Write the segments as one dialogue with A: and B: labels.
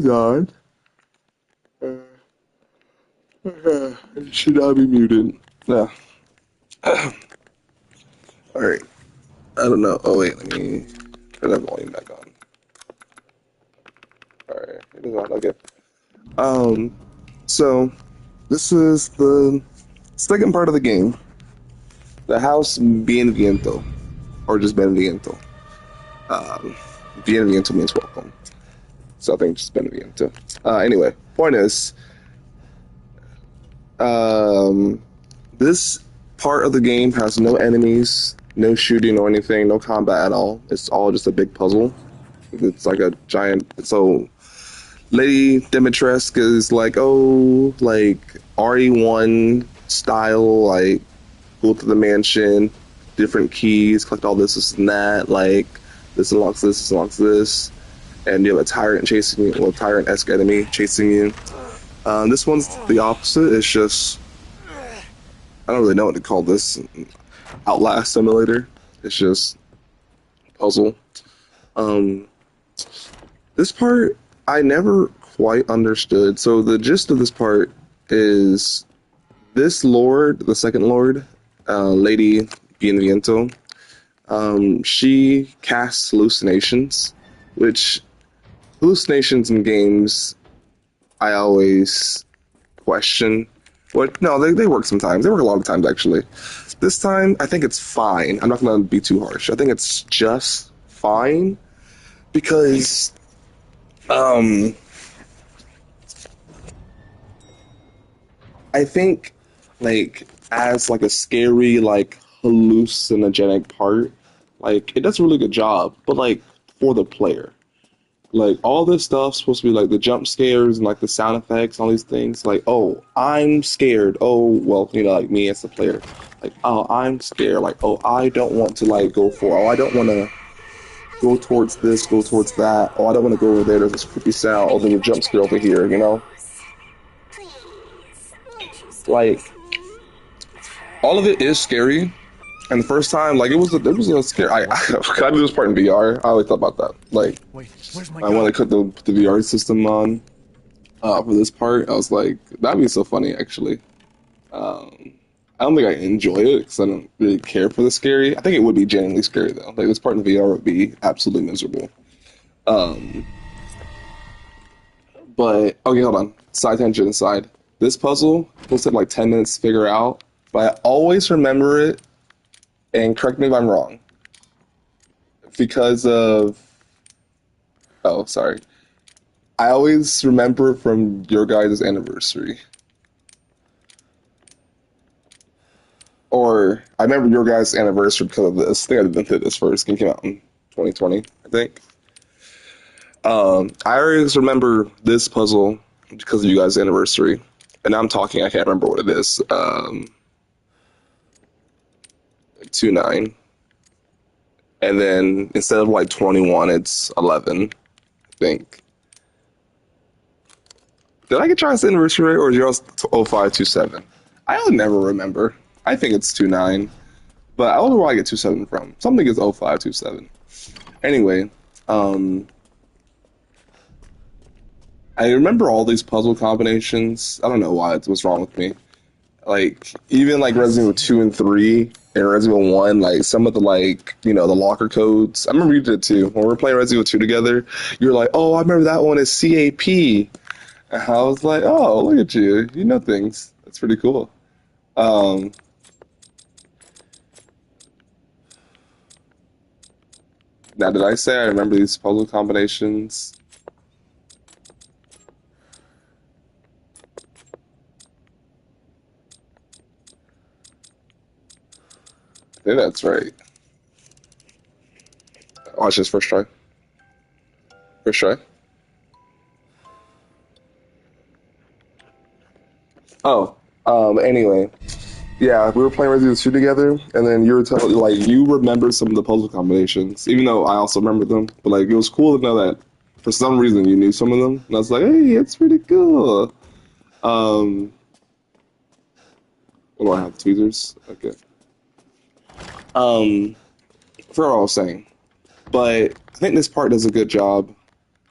A: God. It should not be muted. Yeah. Alright. I don't know. Oh, wait. Let me turn that volume back on. Alright. It is on. Okay. Um, so, this is the second part of the game. The house Benviento. Or just Benviento. Um, Benviento means welcome. So I think just Benviento. Anyway, point is, um, this part of the game has no enemies, no shooting or anything, no combat at all. It's all just a big puzzle. It's like a giant. So Lady Dimitrescu is like, oh, like RE1 style, like go to the mansion, different keys, collect all this and that, like this unlocks this, and you have a tyrant chasing you, well, tyrant-esque enemy chasing you. This one's the opposite. It's just I don't really know what to call this. Outlast simulator. It's just puzzle. Um, this part I never quite understood. So the gist of this part is this lord, the second lord, Lady Benviento, she casts hallucinations, which hallucinations in games I always question. What? No, they work sometimes. They work a lot of times, actually. This time, I think it's fine. I'm not going to be too harsh. I think it's just fine because, um, I think, like, as, like, a scary, like, hallucinogenic part, like, it does a really good job, but, like, for the player. Like all this stuff's supposed to be like the jump scares and like the sound effects, all these things. Like, oh, I'm scared. Oh, well, like me as the player. Like, oh, I'm scared. Like, oh, I don't want to like go for. Oh, I don't want to go towards this, go towards that. Oh, I don't want to go over there. There's this creepy sound. Oh, there's a jump scare over here. Like all of it is scary. And the first time, like it was a scary. I did this part in VR. I always thought about that. Like, I want to put the VR system on. For this part, I was like, that'd be so funny, actually. I don't think I enjoy it because I don't really care for the scary. I think it would be genuinely scary, though. Like, this part in VR would be absolutely miserable. Um, but, okay, hold on. Side tangent aside. This puzzle will take like 10 minutes to figure out, but I always remember it, and correct me if I'm wrong, because of. Oh, sorry. I always remember it from your guys' anniversary. Or I remember your guys' anniversary because of this. I think I invented this first. Game came out in 2020, I think. I always remember this puzzle because of you guys' anniversary. And I'm talking, I can't remember what it is. 2-9. And then instead of like 21, it's 11, I think. Did I get your guys' anniversary right, or is yours 0527? I'll never remember. I think it's 2-9. But I don't know where I get 27 from. Something is 0527. Anyway, I remember all these puzzle combinations. I don't know why. What's wrong with me? Like, even like Resident Evil 2 and 3 and Resident Evil 1, like some of the like, the locker codes. I remember you did it too. When we were playing Resident Evil 2 together, you were like, oh, I remember that one is CAP. And I was like, oh, look at you. You know things. That's pretty cool. Um, Now, did I say I remember these puzzle combinations? I think that's right. Watch this first try. First try. Oh, anyway. Yeah, we were playing Resident Evil 2 together, and then you were telling, like, you remember some of the puzzle combinations, even though I also remember them. But, like, it was cool to know that for some reason you knew some of them. And I was like, hey, it's pretty cool. Um, what do I have? Tweezers? Okay. Um, for what I was saying. But I think this part does a good job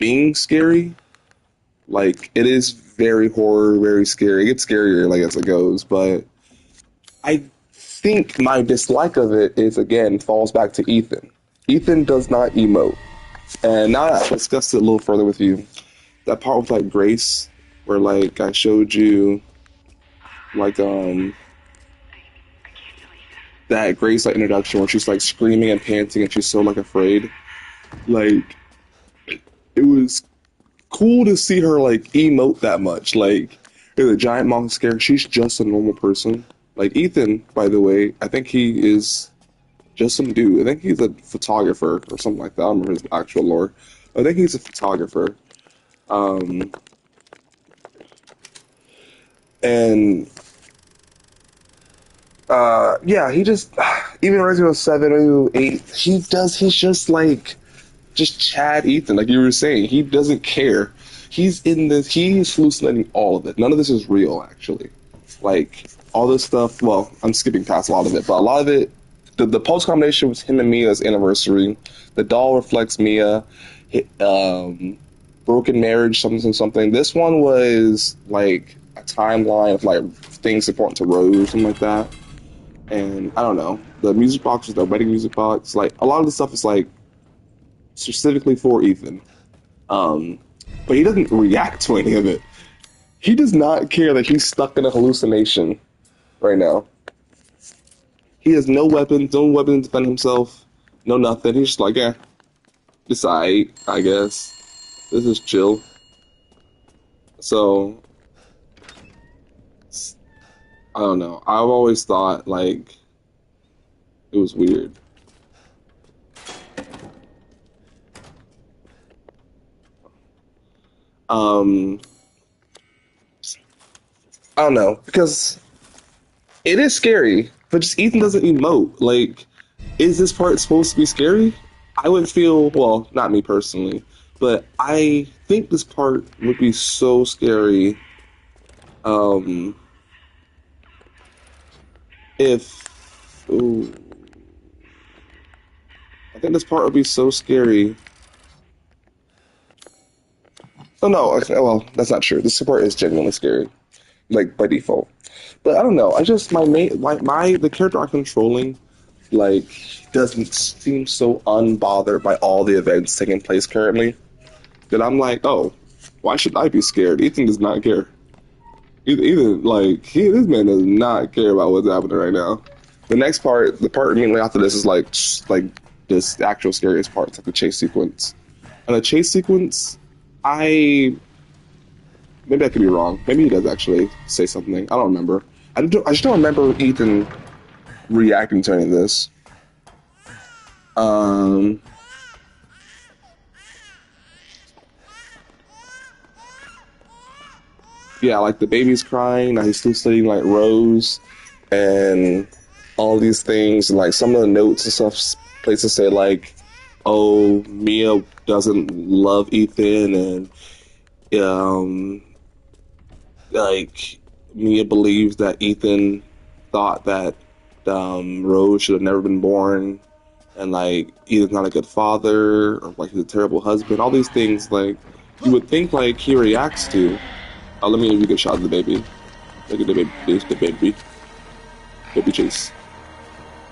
A: being scary. Like it is very horror, very scary. It gets scarier like as it goes, but I think my dislike of it is again falls back to Ethan. Ethan does not emote. And now that I discussed it a little further with you, that part with like Grace, where like I showed you like that Grace like introduction where she's like screaming and panting and she's so like afraid. Like it was cool to see her like emote that much. Like there's a giant monster scare. She's just a normal person. Like Ethan, by the way, I think he is just some dude. I think he's a photographer or something like that. I don't remember his actual lore. I think he's a photographer. Um, and yeah, he just even Resident Evil 7, Resident Evil 8, he's just like just Chad Ethan, like you were saying. He doesn't care. He's hallucinating all of it. None of this is real, actually. Like, all this stuff, well, I'm skipping past a lot of it, but a lot of it, the post combination was him and Mia's anniversary. The doll reflects Mia, broken marriage, something, something. This one was like a timeline of like things important to Rose, something like that. And I don't know. The music box was the wedding music box. Like, a lot of the stuff is like specifically for Ethan. Um, but he doesn't react to any of it. He does not care that he's stuck in a hallucination right now. He has no weapons, no weapon to defend himself, no nothing. He's just like, it's alright, I guess. This is chill. So, I don't know. I've always thought, like, it was weird. I don't know, because it is scary, but just Ethan doesn't emote. Like, is this part supposed to be scary? I would feel, well, not me personally, but I think this part would be so scary um, if. Ooh, I think this part would be so scary. Oh no, okay, well, that's not true. This part is genuinely scary, like by default. But I don't know. I just the character I'm controlling like doesn't seem so unbothered by all the events taking place currently that I'm like, oh, why should I be scared? Ethan does not care. Ethan like this man does not care about what's happening right now. The next part, the part immediately after this is like this actual scariest part. It's like the chase sequence. And the chase sequence, I maybe I could be wrong. Maybe he does actually say something. I don't remember. I just don't remember Ethan reacting to any of this. Um, yeah, like the baby's crying. Now he's still studying like Rose and all these things. And like some of the notes and stuff, places say like, "Oh, Mia doesn't love Ethan," and um, like Mia believes that Ethan thought that Rose should have never been born, and like Ethan's not a good father, or like he's a terrible husband. All these things, like you would think, like he reacts to. Let me give you a good shot of the baby. Look at the baby, baby chase.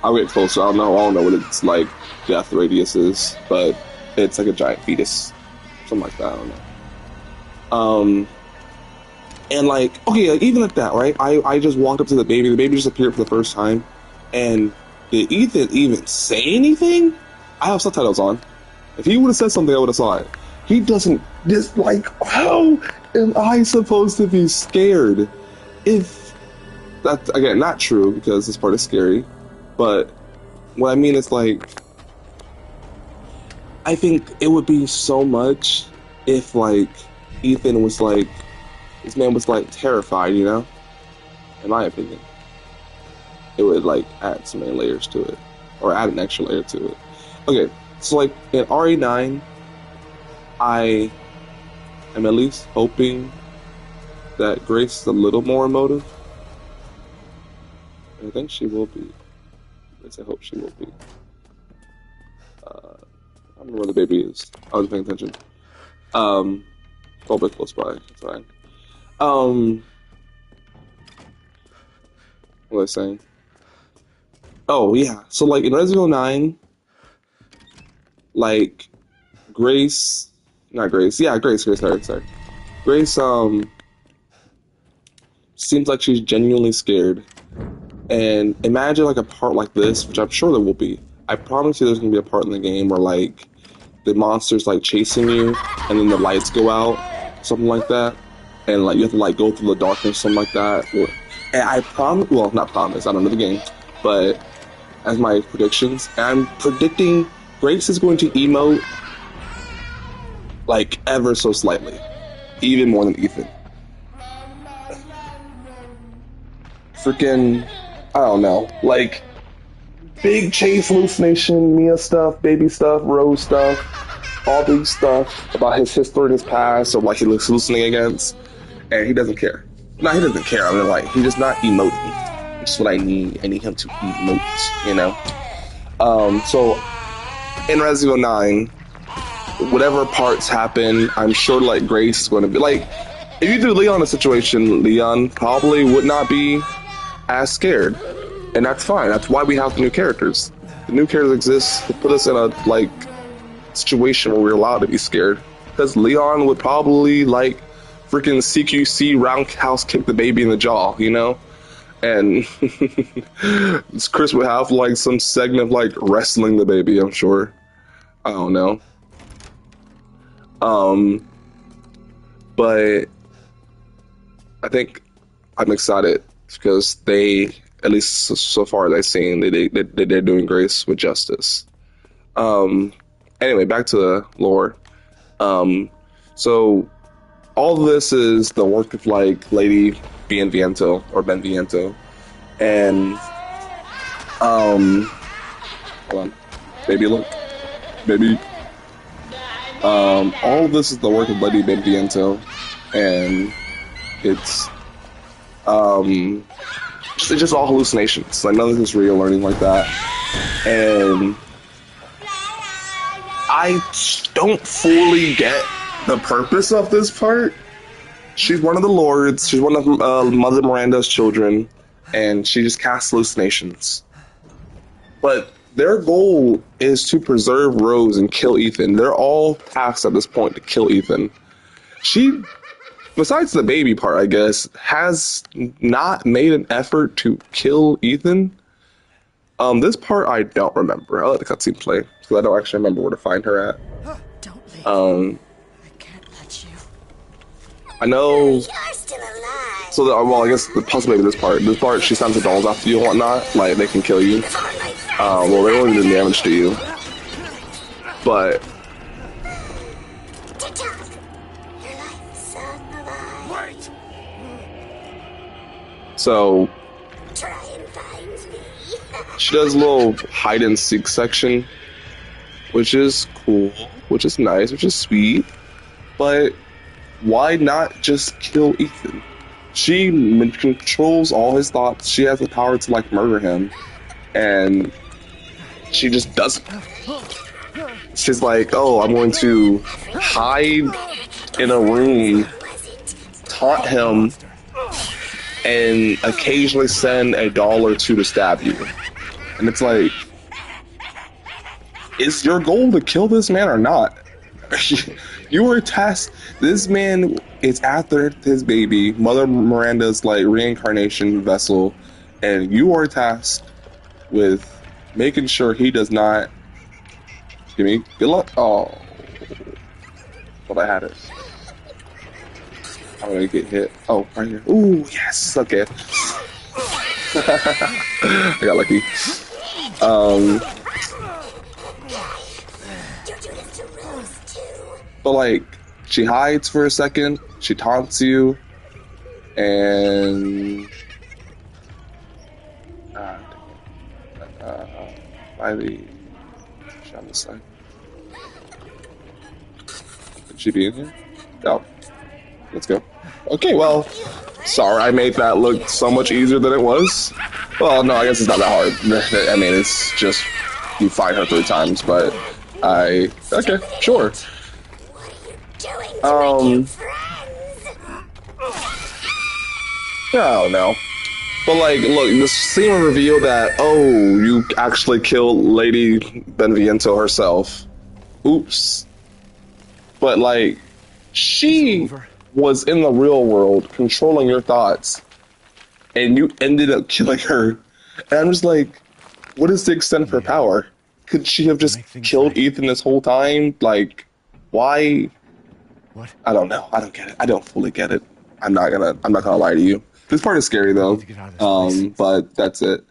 A: I'll get closer. I don't know what its like death radius is, but it's like a giant fetus, something like that. I don't know. And like, okay, like even at that, right? I just walked up to the baby. The baby just appeared for the first time, and did Ethan even say anything? I have subtitles on. If he would have said something, I would have saw it. He doesn't. Just like, how am I supposed to be scared? If that's again not true because this part is scary, but what I mean is like, I think it would be so much if like Ethan was like, this man was like terrified, you know? In my opinion, it would like add so many layers to it, or add an extra layer to it. Okay, so like in RE9, I am at least hoping that Grace is a little more emotive. I think she will be. At least I hope she will be. I don't know where the baby is. I was paying attention. a little bit close by. It's fine. What was I saying? Oh yeah. So like in Resident Evil 9, like Grace, not Grace. Yeah, Grace. Sorry. Grace. Seems like she's genuinely scared. And imagine like a part like this, which I'm sure there will be. I promise you, there's gonna be a part in the game where like the monster's like chasing you, and then the lights go out, something like that, and like you have to like go through the darkness, something like that. And I promise, well, not promise, I don't know the game, but as my predictions, I'm predicting Grace is going to emote like ever so slightly, even more than Ethan. Freaking, I don't know, like big chase hallucination, Mia stuff, baby stuff, Rose stuff, all these stuff about his history and his past, or like he looks hallucinating against, and he doesn't care. No, he doesn't care. I mean, like, he's just not emoting, which is what I need. I need him to emote, you know? So, in Resident Evil 9, whatever parts happen, I'm sure, like, Grace is going to be, like, if you do Leon in a situation, Leon probably would not be as scared. And that's fine. That's why we have the new characters. The new characters exist to put us in a, like, situation where we're allowed to be scared. Because Leon would probably, like, freaking CQC roundhouse kick the baby in the jaw, you know? And Chris would have, like, some segment of, like, wrestling the baby, I'm sure. I don't know. But I think I'm excited because they, at least so far as I've seen, they're doing Grace with justice. Anyway, back to the lore. So all of this is the work of like Lady Benviento or Benviento, and hold on, baby. All of this is the work of Lady Benviento, and it's just all hallucinations. Like none of this is real or anything like that, and I don't fully get the purpose of this part. She's one of the lords. She's one of Mother Miranda's children, and she just casts hallucinations. But their goal is to preserve Rose and kill Ethan. They're all tasked at this point to kill Ethan. She, besides the baby part, I guess, has not made an effort to kill Ethan. This part I don't remember. I'll let the cutscene play because I don't actually remember where to find her at.
B: Don't leave. I can't let you.
A: I know.
B: You're still alive.
A: So, well, I guess the puzzle maybe this part, she sends the dolls after you and whatnot. Like they can kill you. Well, they only do damage to you. But so she does a little hide and seek section, which is cool, which is nice, which is sweet. But why not just kill Ethan? She controls all his thoughts. She has the power to like murder him, and she just doesn't. She's like, oh, I'm going to hide in a room, taunt him, and occasionally send a doll or two to stab you. And it's like, is your goal to kill this man or not? You were tasked. This man is after his baby, Mother Miranda's like reincarnation vessel, and you are tasked with making sure he does not. Give me good luck. Oh, but I had it. I'm gonna get hit. Oh, right here. Ooh, yes. Okay. I got lucky. But like, she hides for a second, she taunts you, and by the on this side. Could she be in here? Oh, let's go. Okay, well, sorry, I made that look so much easier than it was. Well, no, I guess it's not that hard. I mean, it's just you find her 3 times, but okay, sure. Yeah, I don't know. But like, look, the scene will reveal that, oh, you actually killed Lady Benviento herself. Oops. But like,
C: It's
A: she
C: over.
A: was in the real world controlling your thoughts, and you ended up killing her. And I'm just like, what is the extent of her
C: Leah,
A: power? Could she have
C: we'll
A: just
C: make things
A: killed
C: right.
A: Ethan this whole time? Like, why?
C: What?
A: I don't know. I don't get it. I don't fully get it. I'm not gonna lie to you. This part is scary
C: We need
A: though.
C: to get out of this place.
A: But that's it.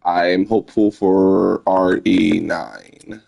A: I'm hopeful for RE9.